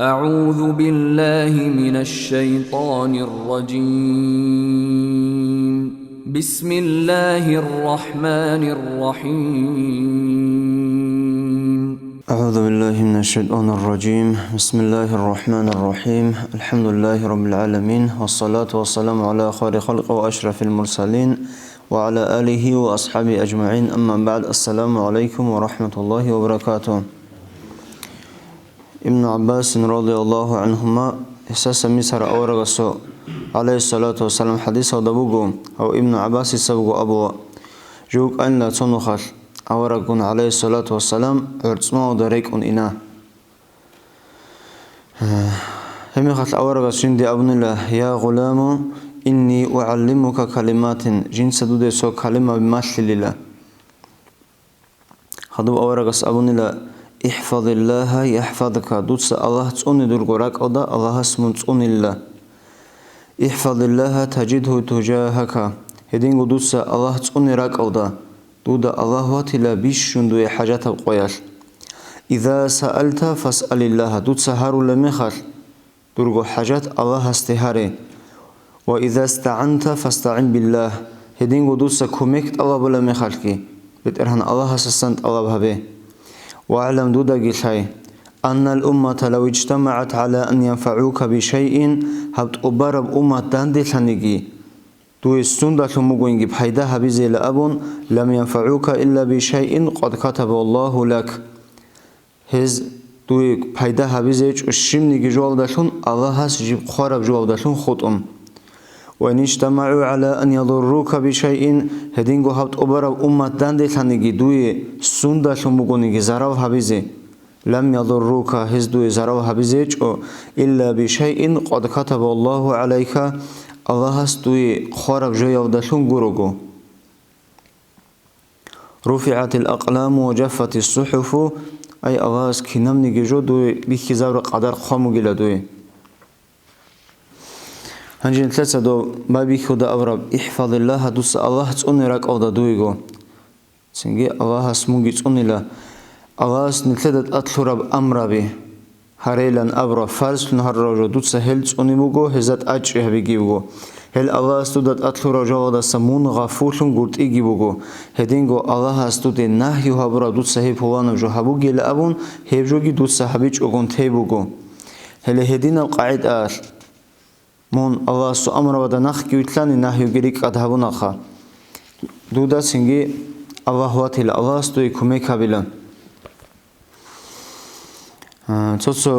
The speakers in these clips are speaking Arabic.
أعوذ بالله من الشيطان الرجيم. بسم الله الرحمن الرحيم. أعوذ بالله من الشيطان الرجيم. بسم الله الرحمن الرحيم. الحمد لله رب العالمين، والصلاة والسلام على خير خلق وأشرف المرسلين وعلى آله وأصحابه أجمعين. أما بعد، السلام عليكم ورحمة الله وبركاته. ابن عباس رضي الله عنهما إحساس مصر أورغسو عليه الصلاة والسلام حديث ودبوغو أو ابن عباس سبغو أبو جوك أن لا تنخل أورغون عليه الصلاة والسلام عرصما ودريك إنا همي خل أورغس جندي أبن الله يا غلام إني أعلمك كلمات جنس دودي سو كلمة بمثل الله خدو أورغس أبن الله احفظ الله يحفظك دوتس الله توني درغراك أودا الله اسمون توني الله احفظ الله تجده تجاهك هدينغو دوتس الله توني راك أودا دودا الله واتلا بيشون دوي حاجات القياش. إذا سألت فاسأل الله دوتس هارو لمخال درغو حاجات الله استهاري. وإذا استعنت فاستعن بالله هدينغو دوتس كوميكت الله بلا مخالكي بترهن الله سسنت الله بهبه. واعلم دودا جيشاي أن الأمة لو اجتمعت على أن ينفعوك بشيء هبت أبارب أمة داندي ثانيجي دوي السندة لمغوينجي بحيدا هبيزي لأبون لم ينفعوك إلا بشيء قد كتب الله لك هز دوي بحيدا هبيزي الشمنيجي جوال دالون الله سجيب خارب جوال دالون خطم. وإن اجتمعوا على أن يضروك بشيء هدينغو هبت أبارب أمة داندي ثانيجي دوي السندة لمغوينجي زراو هبيزي لم يضروك هز دوي زراو هبيزي إلا بشيء قد كتب الله عليك الله استوي خارب جوال دالون غروغو. رفعت الأقلام وجفت الصحف أي الله اسكنم نيجو دوي بيكي زاور قدر خامو جلا دوي هنجين ثلاثة دو بابي خدا أورب احفظ الله دوس الله توني راك أودا دويغو سنجي الله اسموجي توني لا الله نثلث أطلب أمر به هريلان أبرا فرس نهار رجو دوس هل توني بوجو هزت أجره بيجيبو هل الله استودت أطلب رجو ودا سمون غفولن قلت إيجي بوجو هدينغو الله استود نهي هبرا دوس هيب هوان جو هبوجي لأبون هيبجوجي دوس هبيج أقون تيبوجو هل هدينا القاعد مون الله سو أمر ودا نخ كيوتلاني نهي جريك أدهبون أخا دودا سنجي الله واتيل الله استوي كميك بلا توتسو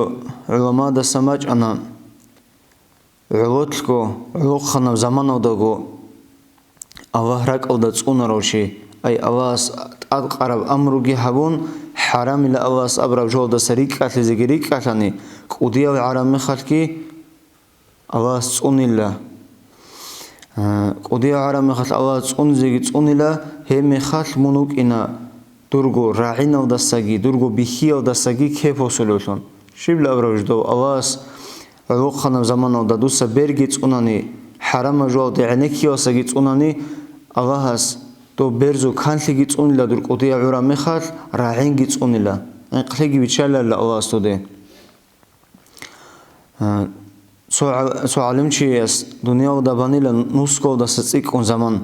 علماء دا سماج أنا علوتلكو علوخنا زمان وداغو الله راك أودا تسون روشي أي الله أقرب أمرو هبون حرام إلى الله أبرب جول دا سريك أتلي زجريك أتلاني كوديا وعرام خلكي الله تسون الله كوديا عرام خل الله تسون زيج تسون الله هم خل منوك إنا درغو راعينا ودساجي درغو بيخيا ودساجي كيف وصلولون شبل أبرج دو الله علوخنا زمان ودادوس برجي تسوناني حرام جوال دعنيكي وساجي تسوناني الله هس دو برزو كانتلي تسون الله درغ كوديا عرام خل راعين تسون الله انقلقي بتشال الله استودي سو علمشي اس دنيا ودباني لنوسكو دسيك اون زمان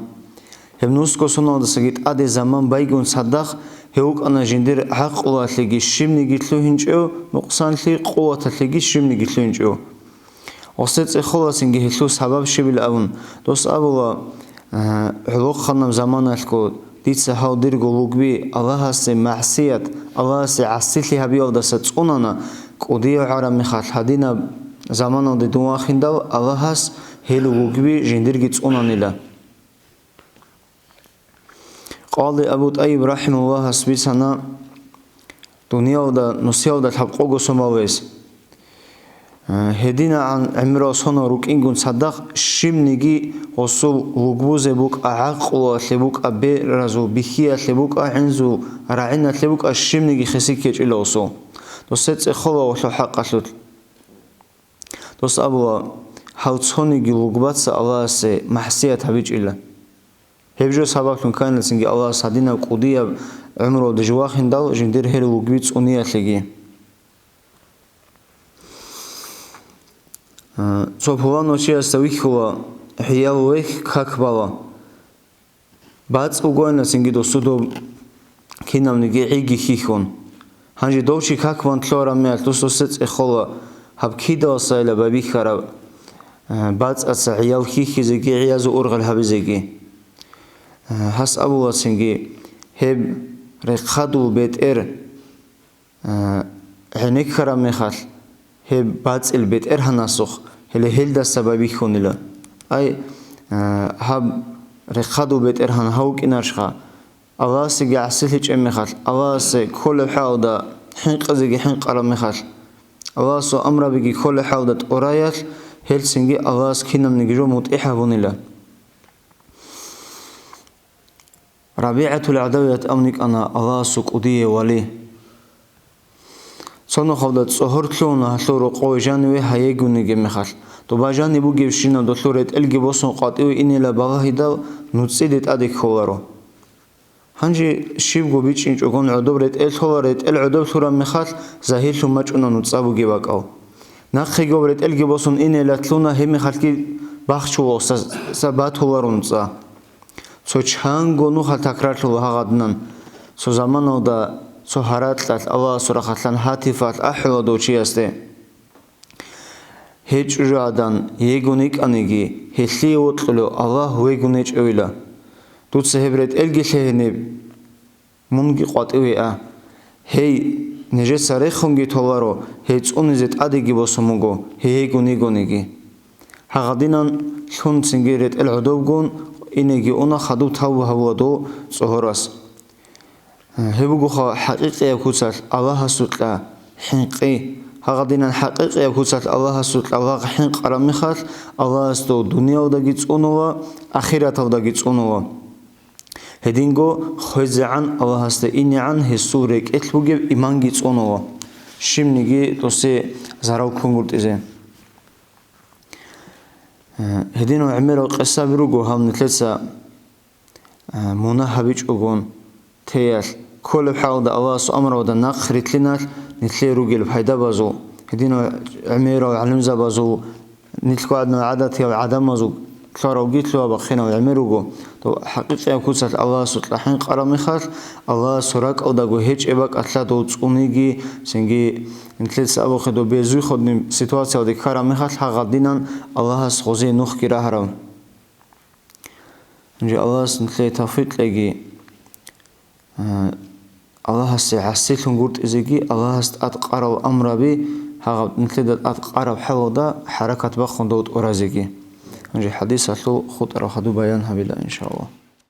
هم نوسكو سنو دسيت ادي زمان بايغون صدق هيوك انا جندير حق قواتليغي شيمني گيتلو هنچو نقصانلي قواتليغي شيمني گيتلو هنچو اوسيت خلاصينگي هيتلو سبب شيبل اون دوس ابولا حقوق خنم زمانالكو ديت هاو ديرغو لوغبي الله سي معصيت الله سي عسيتلي هبيو دسات اونانا قوديو عرام مخال حدينا زمانو دي دوما خنداو الله هس هلو وغبي جندرگي تسونانيلا قال أبو طيب رحمه الله سبحانه دنيا ودا نسيا ودا تحققو سماويس هدينا عن عمره صنع روكينغون صدق شمنيجي وصل وغبوزي بوك أعقوا لبوك أبيرزو بخيا لبوك أعنزو رعينا لبوك الشمنيجي خسيكيج إلا وصل دوسيت إخوة وحلو حق أسلوت دوس أبو هاوتسونيجي وغباتس الله سي محسية تبيج إلا هبجو سباكتون كان لسنجي الله سادينا قودية عمره دجواخين دال جندير هيرو وغبيتس أنية لغي Цофулан очиаста вихула хиялуэх какбала бац угойна сингидо судо кинамниги иги хихон ханжи довчи какван тлорамел тусосец эхола хабкида сайла бабихара бац аса хиял хихизеги иязу ургал хабизеги хас абула синги хеб рекхаду бетер хенек харамехал хеб бац ил бетер ханасух hele helda sababi khonila ay hab rekhadu beter han hawkinarshqa avase gasil hich emikhal avase kol hawda hinqazigi hinqara mikhal avase amra bigi kol hawdat orayal helsingi avas kinamnigi jomut ihavunila rabi'atul adawiyat amnik ana avasuk udiye wali соно хавдат сохортлуна халуро қойжанви хаегуниге мехал то бажани бу гевшина дотлурет элги босон қатиу инела багахида нуцидет адик ховаро ханжи шивго бичин чогон удобрет эл ховарет эл удоб тура мехал захилу мачуна нуцабу гевакав нахиговрет элги босон инела тлуна хеми халки бахчу сабат ховаро нуца со чанго ну хал такрарлу хагаднан со заманода со харатлал ава сурахатлан хатифат ахвадо чиасте хечжадан егуник аниги хелиотлу ава вегунеч ойла тут сехбрет элгилхене мунги qatивиа хей неже сарехунги товаро хеч унизет адиги босомуго хегунигониги хагадинан хун сингерет элудовгун инеги уна хаду тав хавадо сохорас هبوغو حقيقي كوسال الله سوتلا حنقي هغدينا حقيقي كوسال الله سوتلا واغ حنق رمخال الله استو دنيا وداغي صونوا اخرت وداغي صونوا هدينغو خوزعن الله است انعن هسورك اتلوغي ايمانغي صونوا شيمنيغي توسي زاراو كونغورتيزه هدينو عمرو قصابروغو همنتلسا مونا حبيج اوغون تيال كل حاول الله أمره وده نخرت لنا نتلي رجل بحيدا بازو هدينا عميرة وعلم زبازو نتلقى عدنا عادات يا عدم مازو كلارو جيت له بخينا وعميروجو تو حقيقة كوسات الله سطلحين قرام خال الله سراك أو دعو هيج إباك أطلع دوت أونيجي سنجي نتلي سأبو خدو بيزوي خدني سيتواسيا ودي قرام خال حقدينا الله سخوزي نخ كرا هرم نجي الله نتلي توفيق لجي الله سيحسيلهم قرد إزيجي الله أتقرب أمربي هذا نتلد أتقرب حوضا حركة بخون دوت أرازيجي نجي حديث أتلو خطر وخدو بيانها بلا إن شاء الله.